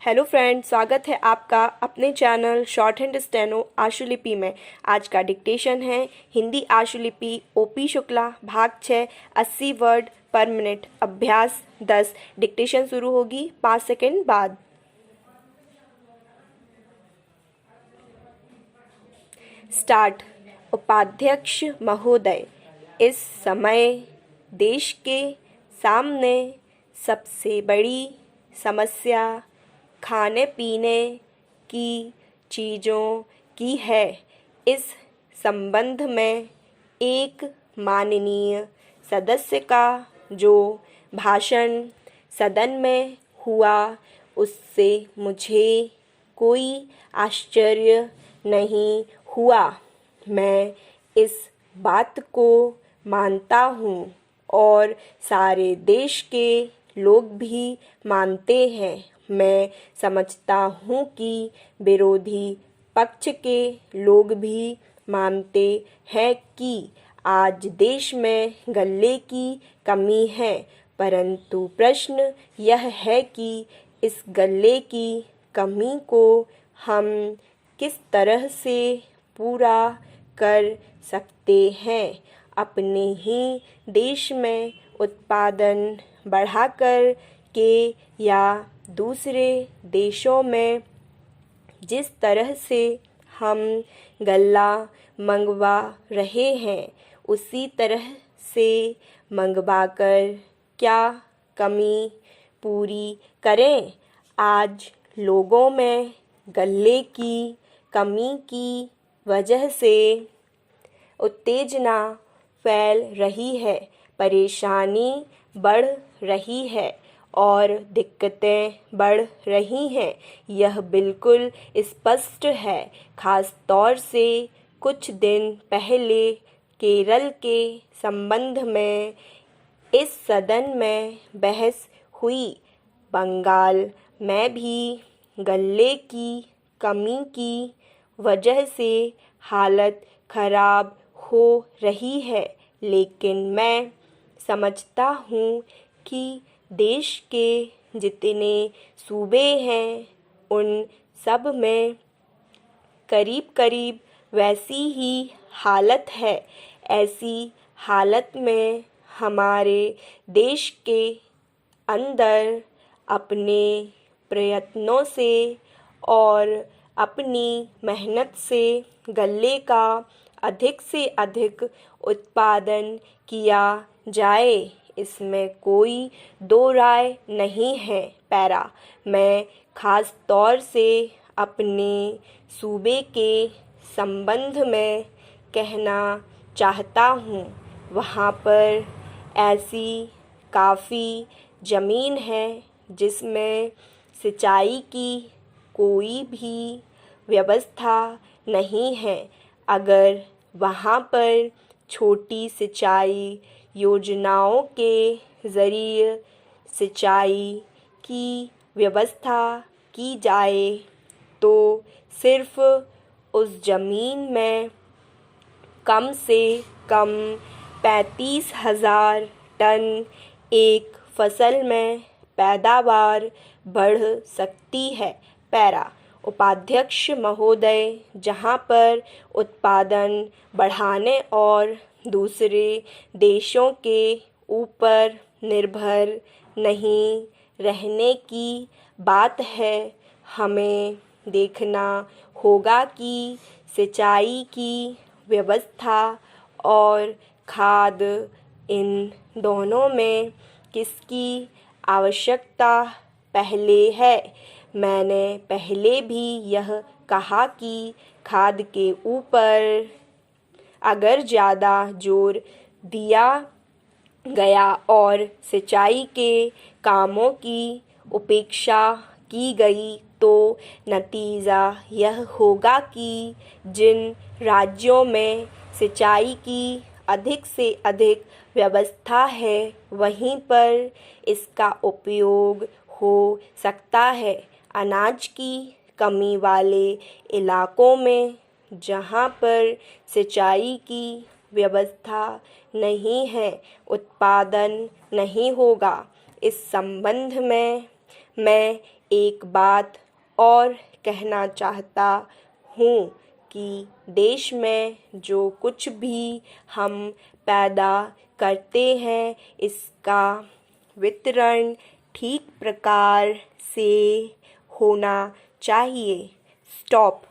Hello friend, स्वागत है आपका अपने चैनल शॉर्ट हैंड स्टेनो आशुलिपि में। आज का डिक्टेशन है हिंदी आशुलिपि ओपी शुक्ला भाग 6 80 वर्ड पर मिनट अभ्यास 10। डिक्टेशन शुरू होगी 5 सेकंड बाद। स्टार्ट। उपाध्यक्ष महोदय, इस समय देश के सामने सबसे बड़ी समस्या खाने पीने की चीज़ों की है। इस संबंध में एक माननीय सदस्य का जो भाषण सदन में हुआ उससे मुझे कोई आश्चर्य नहीं हुआ। मैं इस बात को मानता हूँ और सारे देश के लोग भी मानते हैं। मैं समझता हूँ कि विरोधी पक्ष के लोग भी मानते हैं कि आज देश में गल्ले की कमी है, परंतु प्रश्न यह है कि इस गल्ले की कमी को हम किस तरह से पूरा कर सकते हैं। अपने ही देश में उत्पादन बढ़ाकर के या दूसरे देशों में जिस तरह से हम गल्ला मंगवा रहे हैं उसी तरह से मंगवाकर क्या कमी पूरी करें। आज लोगों में गल्ले की कमी की वजह से उत्तेजना फैल रही है, परेशानी बढ़ रही है और दिक्कतें बढ़ रही हैं। यह बिल्कुल स्पष्ट है। खास तौर से कुछ दिन पहले केरल के संबंध में इस सदन में बहस हुई। बंगाल में भी गल्ले की कमी की वजह से हालत खराब हो रही है, लेकिन मैं समझता हूँ कि देश के जितने सूबे हैं उन सब में करीब करीब वैसी ही हालत है। ऐसी हालत में हमारे देश के अंदर अपने प्रयत्नों से और अपनी मेहनत से गल्ले का अधिक से अधिक उत्पादन किया जाए, इसमें कोई दो राय नहीं है। पैरा। मैं खास तौर से अपने सूबे के संबंध में कहना चाहता हूँ। वहाँ पर ऐसी काफ़ी ज़मीन है जिसमें सिंचाई की कोई भी व्यवस्था नहीं है। अगर वहाँ पर छोटी सिंचाई योजनाओं के ज़रिए सिंचाई की व्यवस्था की जाए तो सिर्फ उस ज़मीन में कम से कम 35,000 टन एक फसल में पैदावार बढ़ सकती है। पैरा। उपाध्यक्ष महोदय, जहाँ पर उत्पादन बढ़ाने और दूसरे देशों के ऊपर निर्भर नहीं रहने की बात है, हमें देखना होगा कि सिंचाई की व्यवस्था और खाद इन दोनों में किसकी आवश्यकता पहले है। मैंने पहले भी यह कहा कि खाद के ऊपर अगर ज़्यादा जोर दिया गया और सिंचाई के कामों की उपेक्षा की गई तो नतीजा यह होगा कि जिन राज्यों में सिंचाई की अधिक से अधिक व्यवस्था है वहीं पर इसका उपयोग हो सकता है। अनाज की कमी वाले इलाकों में जहाँ पर सिंचाई की व्यवस्था नहीं है, उत्पादन नहीं होगा। इस संबंध में मैं एक बात और कहना चाहता हूँ कि देश में जो कुछ भी हम पैदा करते हैं इसका वितरण ठीक प्रकार से होना चाहिए। स्टॉप।